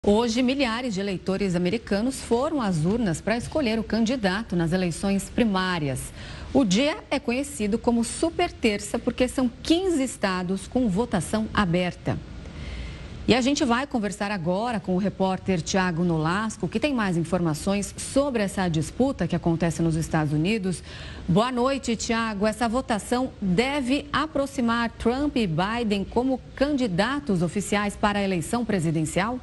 Hoje, milhares de eleitores americanos foram às urnas para escolher o candidato nas eleições primárias. O dia é conhecido como Super Terça porque são 15 estados com votação aberta. E a gente vai conversar agora com o repórter Thiago Nolasco, que tem mais informações sobre essa disputa que acontece nos Estados Unidos. Boa noite, Thiago. Essa votação deve aproximar Trump e Biden como candidatos oficiais para a eleição presidencial?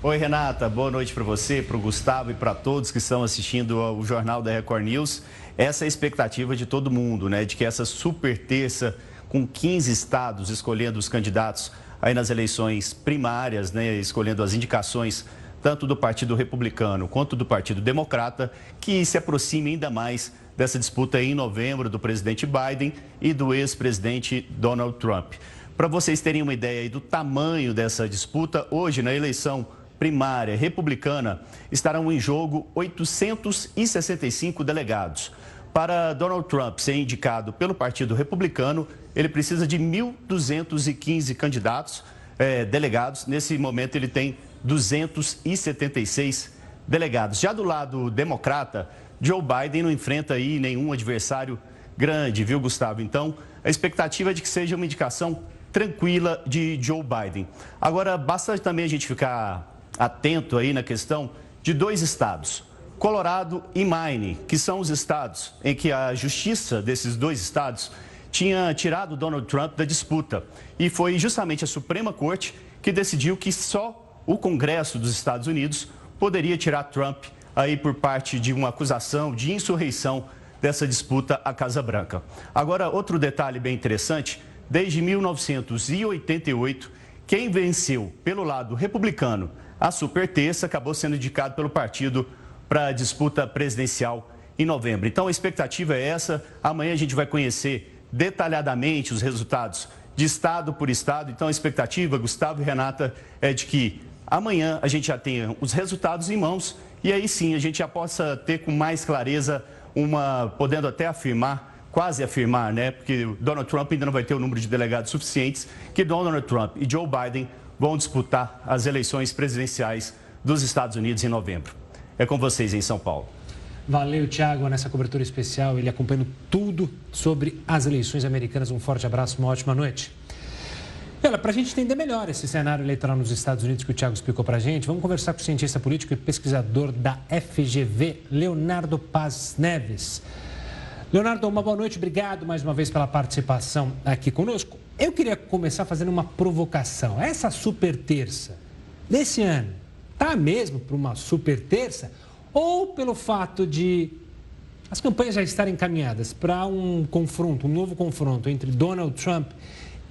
Oi, Renata. Boa noite para você, para o Gustavo e para todos que estão assistindo ao Jornal da Record News. Essa é a expectativa de todo mundo, né? De que essa super terça, com 15 estados escolhendo os candidatos aí nas eleições primárias, né? Escolhendo as indicações tanto do Partido Republicano quanto do Partido Democrata, que se aproxime ainda mais dessa disputa aí em novembro do presidente Biden e do ex-presidente Donald Trump. Para vocês terem uma ideia aí do tamanho dessa disputa, hoje na eleição primária republicana estarão em jogo 865 delegados. Para Donald Trump ser indicado pelo Partido Republicano, ele precisa de 1.215 delegados. Nesse momento ele tem 276 delegados. Já do lado democrata, Joe Biden não enfrenta aí nenhum adversário grande, viu, Gustavo? Então, a expectativa é de que seja uma indicação tranquila de Joe Biden. Agora, basta também a gente ficar atento aí na questão de dois estados, Colorado e Maine, que são os estados em que a justiça desses dois estados tinha tirado Donald Trump da disputa. E foi justamente a Suprema Corte que decidiu que só o Congresso dos Estados Unidos poderia tirar Trump aí por parte de uma acusação de insurreição dessa disputa à Casa Branca. Agora, outro detalhe bem interessante: desde 1988, quem venceu pelo lado republicano a super terça acabou sendo indicado pelo partido para a disputa presidencial em novembro. Então, a expectativa é essa. Amanhã a gente vai conhecer detalhadamente os resultados de estado por estado. Então, a expectativa, Gustavo e Renata, é de que amanhã a gente já tenha os resultados em mãos e aí sim a gente já possa ter com mais clareza podendo até afirmar, quase afirmar, né? Porque Donald Trump ainda não vai ter o número de delegados suficientes, que Donald Trump e Joe Biden vão disputar as eleições presidenciais dos Estados Unidos em novembro. É com vocês em São Paulo. Valeu, Thiago, nessa cobertura especial, ele acompanhando tudo sobre as eleições americanas. Um forte abraço, uma ótima noite. E olha, para a gente entender melhor esse cenário eleitoral nos Estados Unidos que o Thiago explicou para a gente, vamos conversar com o cientista político e pesquisador da FGV, Leonardo Paz Neves. Leonardo, uma boa noite, obrigado mais uma vez pela participação aqui conosco. Eu queria começar fazendo uma provocação. Essa super terça desse ano está mesmo para uma super terça ou pelo fato de as campanhas já estarem encaminhadas para um novo confronto entre Donald Trump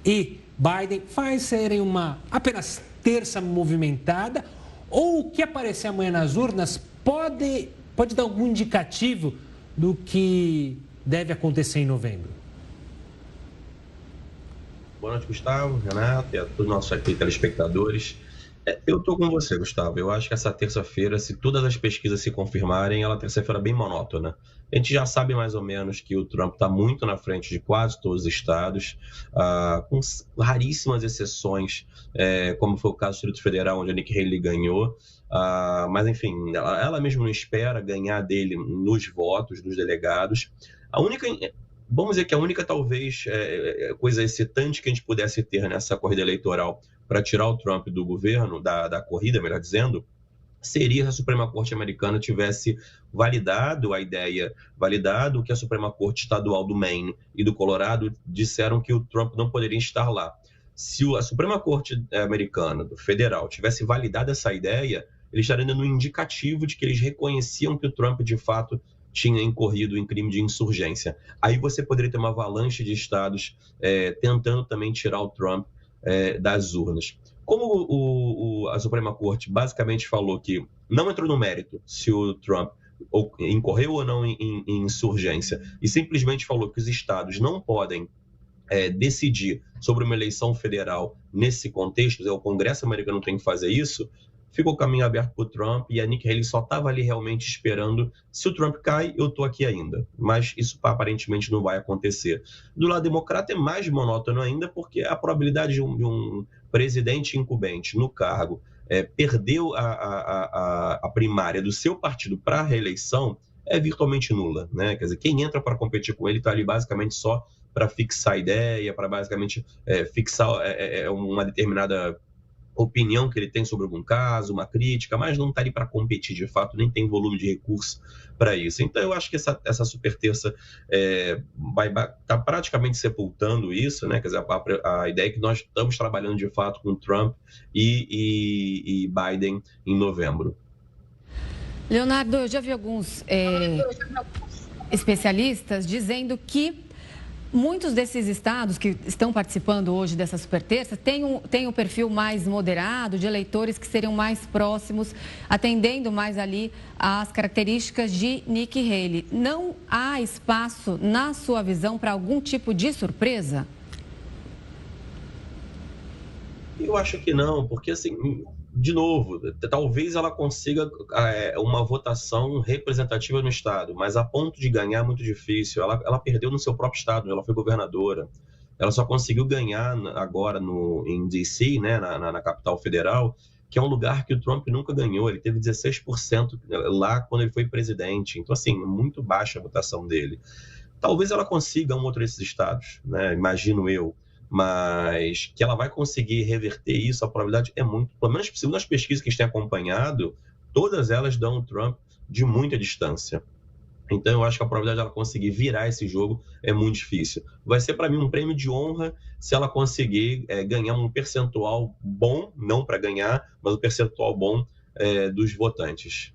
e Biden, faz serem uma apenas terça movimentada, ou o que aparecer amanhã nas urnas pode dar algum indicativo do que deve acontecer em novembro? Boa noite, Gustavo, Renato e a todos os nossos telespectadores. Eu estou com você, Gustavo. Eu acho que essa terça-feira, se todas as pesquisas se confirmarem, ela é uma terça-feira bem monótona. A gente já sabe mais ou menos que o Trump está muito na frente de quase todos os estados, com raríssimas exceções, como foi o caso do Distrito Federal, onde a Nikki Haley ganhou. Mas, enfim, ela mesmo não espera ganhar dele nos votos dos delegados. Vamos dizer que a única, talvez, coisa excitante que a gente pudesse ter nessa corrida eleitoral para tirar o Trump do governo, da corrida, melhor dizendo, seria se a Suprema Corte americana tivesse validado o que a Suprema Corte estadual do Maine e do Colorado disseram que o Trump não poderia estar lá. Se a Suprema Corte americana, do federal, tivesse validado essa ideia, eles estariam dando um indicativo de que eles reconheciam que o Trump, de fato, tinha incorrido em crime de insurgência. Aí você poderia ter uma avalanche de estados tentando também tirar o Trump das urnas. Como a Suprema Corte basicamente falou que não entrou no mérito se o Trump incorreu ou não em insurgência, e simplesmente falou que os estados não podem decidir sobre uma eleição federal nesse contexto, o Congresso americano tem que fazer isso, ficou o caminho aberto para o Trump e a Nikki Haley só estava ali realmente esperando. Se o Trump cai, eu estou aqui ainda. Mas isso aparentemente não vai acontecer. Do lado democrata é mais monótono ainda, porque a probabilidade de um presidente incumbente no cargo perder a primária do seu partido para a reeleição é virtualmente nula, né? Quer dizer, quem entra para competir com ele está ali basicamente só para fixar a ideia, para basicamente fixar uma determinada opinião que ele tem sobre algum caso, uma crítica, mas não está ali para competir de fato, nem tem volume de recurso para isso. Então, eu acho que essa super terça vai estar praticamente sepultando isso, né? Quer dizer, a ideia é que nós estamos trabalhando de fato com Trump e Biden em novembro. Leonardo, eu já vi alguns especialistas dizendo que muitos desses estados que estão participando hoje dessa superterça têm um perfil mais moderado, de eleitores que seriam mais próximos, atendendo mais ali às características de Nikki Haley. Não há espaço, na sua visão, para algum tipo de surpresa? Eu acho que não, porque assim, de novo, talvez ela consiga uma votação representativa no estado, mas a ponto de ganhar é muito difícil. Ela perdeu no seu próprio estado, ela foi governadora. Ela só conseguiu ganhar agora em D.C., né, na capital federal, que é um lugar que o Trump nunca ganhou. Ele teve 16% lá quando ele foi presidente. Então, assim, muito baixa a votação dele. Talvez ela consiga um outro desses estados, né, imagino eu. Mas que ela vai conseguir reverter isso, a probabilidade é muito, pelo menos segundo as pesquisas que a gente tem acompanhado, todas elas dão o Trump de muita distância. Então eu acho que a probabilidade dela conseguir virar esse jogo é muito difícil. Vai ser para mim um prêmio de honra se ela conseguir ganhar um percentual bom, não para ganhar, mas um percentual bom dos votantes.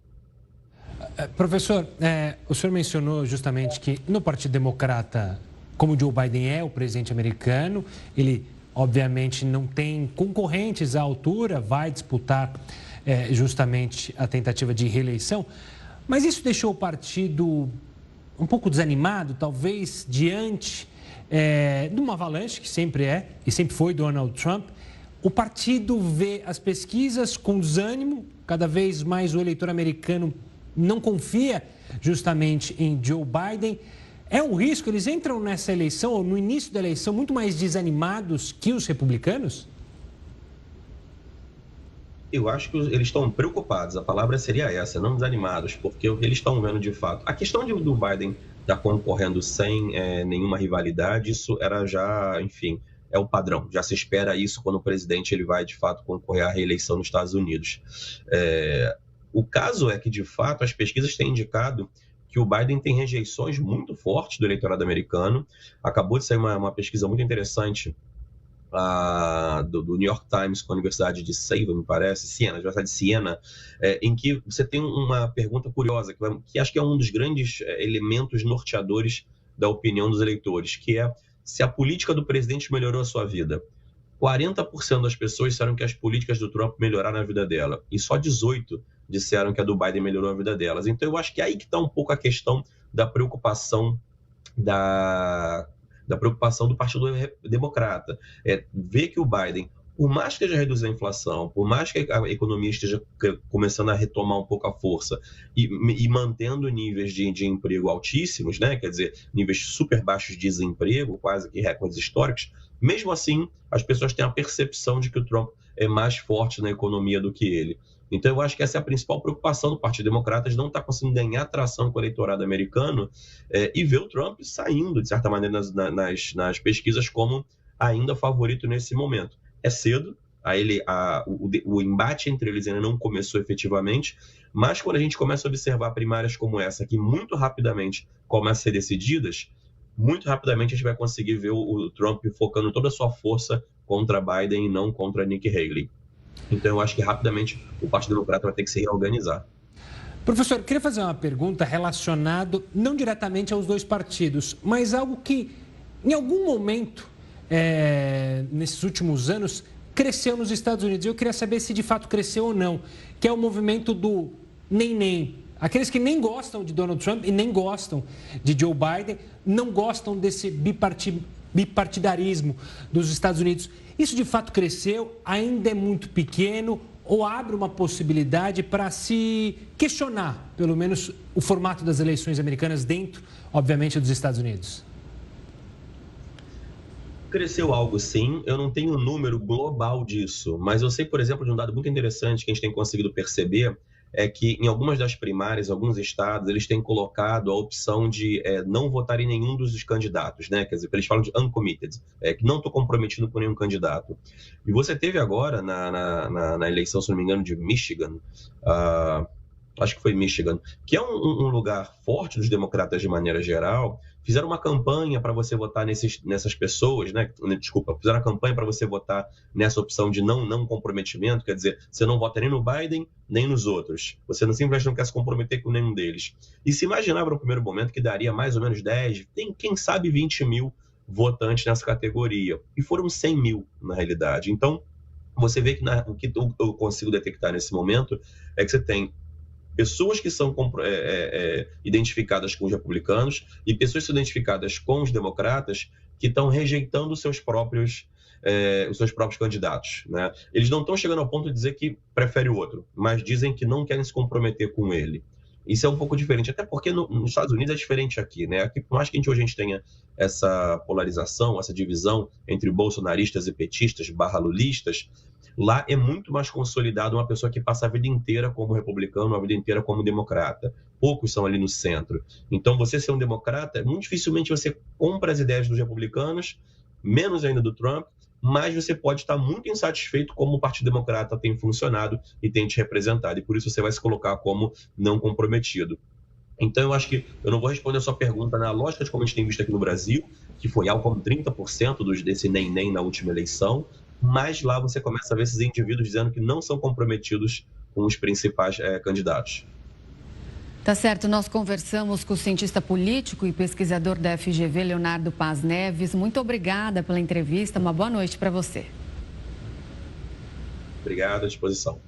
Professor, o senhor mencionou justamente que no Partido Democrata, como Joe Biden é o presidente americano, ele obviamente não tem concorrentes à altura, vai disputar justamente a tentativa de reeleição, mas isso deixou o partido um pouco desanimado, talvez diante de uma avalanche que sempre é e sempre foi Donald Trump. O partido vê as pesquisas com desânimo, cada vez mais o eleitor americano não confia justamente em Joe Biden. É um risco? Eles entram nessa eleição, ou no início da eleição, muito mais desanimados que os republicanos? Eu acho que eles estão preocupados, a palavra seria essa, não desanimados, porque o que eles estão vendo de fato. A questão do Biden estar concorrendo sem nenhuma rivalidade, isso era já, enfim, é o padrão. Já se espera isso quando o presidente ele vai, de fato, concorrer à reeleição nos Estados Unidos. O caso é que, de fato, as pesquisas têm indicado que o Biden tem rejeições muito fortes do eleitorado americano. Acabou de sair uma pesquisa muito interessante do New York Times com a Universidade de Siena, me parece, Universidade de Siena, em que você tem uma pergunta curiosa, que acho que é um dos grandes elementos norteadores da opinião dos eleitores, que é se a política do presidente melhorou a sua vida. 40% das pessoas disseram que as políticas do Trump melhoraram a vida dela, e só 18% disseram que a do Biden melhorou a vida delas. Então, eu acho que é aí que está um pouco a questão da preocupação do Partido Democrata. Ver que o Biden, por mais que esteja reduzindo a inflação, por mais que a economia esteja começando a retomar um pouco a força e mantendo níveis de emprego altíssimos, né? Quer dizer, níveis super baixos de desemprego, quase que recordes históricos, mesmo assim, as pessoas têm a percepção de que o Trump é mais forte na economia do que ele. Então, eu acho que essa é a principal preocupação do Partido Democrata, de não estar conseguindo ganhar tração com o eleitorado americano e ver o Trump saindo, de certa maneira, nas pesquisas como ainda favorito nesse momento. É cedo, o embate entre eles ainda não começou efetivamente, mas quando a gente começa a observar primárias como essa, que muito rapidamente começam a ser decididas, muito rapidamente a gente vai conseguir ver o Trump focando toda a sua força contra Biden e não contra Nikki Haley. Então, eu acho que rapidamente o Partido Democrata vai ter que se reorganizar. Professor, eu queria fazer uma pergunta relacionada não diretamente aos dois partidos, mas algo que, em algum momento, nesses últimos anos, cresceu nos Estados Unidos. Eu queria saber se de fato cresceu ou não, que é o movimento do nem-nem. Aqueles que nem gostam de Donald Trump e nem gostam de Joe Biden, não gostam desse bipartidarismo dos Estados Unidos. Isso de fato cresceu, ainda é muito pequeno ou abre uma possibilidade para se questionar, pelo menos, o formato das eleições americanas dentro, obviamente, dos Estados Unidos? Cresceu algo sim, eu não tenho um número global disso, mas eu sei, por exemplo, de um dado muito interessante que a gente tem conseguido perceber, é que em algumas das primárias, alguns estados, eles têm colocado a opção de não votar em nenhum dos candidatos, né? Quer dizer, eles falam de uncommitted, que não estou comprometido com nenhum candidato. E você teve agora, na eleição, se não me engano, de Michigan, acho que foi Michigan, que é um lugar forte dos democratas de maneira geral, fizeram uma campanha para você votar nessas pessoas, né? Desculpa, fizeram uma campanha para você votar nessa opção de não comprometimento, quer dizer, você não vota nem no Biden, nem nos outros. Você simplesmente não quer se comprometer com nenhum deles. E se imaginava no primeiro momento que daria mais ou menos 10, quem sabe 20 mil votantes nessa categoria. E foram 100 mil, na realidade. Então, você vê que o que eu consigo detectar nesse momento é que você tem pessoas que são identificadas com os republicanos e pessoas que são identificadas com os democratas que estão rejeitando os seus próprios candidatos, né? Eles não estão chegando ao ponto de dizer que prefere o outro, mas dizem que não querem se comprometer com ele. Isso é um pouco diferente, até porque nos Estados Unidos é diferente aqui, né? Aqui, por mais que hoje a gente tenha essa polarização, essa divisão entre bolsonaristas e petistas / lulistas, lá é muito mais consolidado uma pessoa que passa a vida inteira como republicano, a vida inteira como democrata. Poucos são ali no centro. Então, você ser um democrata, muito dificilmente você compra as ideias dos republicanos, menos ainda do Trump, mas você pode estar muito insatisfeito como o Partido Democrata tem funcionado e tem te representado, e por isso você vai se colocar como não comprometido. Então, eu acho que eu não vou responder a sua pergunta na lógica de como a gente tem visto aqui no Brasil, que foi algo como 30% desse nem na última eleição, mas lá você começa a ver esses indivíduos dizendo que não são comprometidos com os principais candidatos. Tá certo, nós conversamos com o cientista político e pesquisador da FGV, Leonardo Paz Neves. Muito obrigada pela entrevista, uma boa noite para você. Obrigado, à disposição.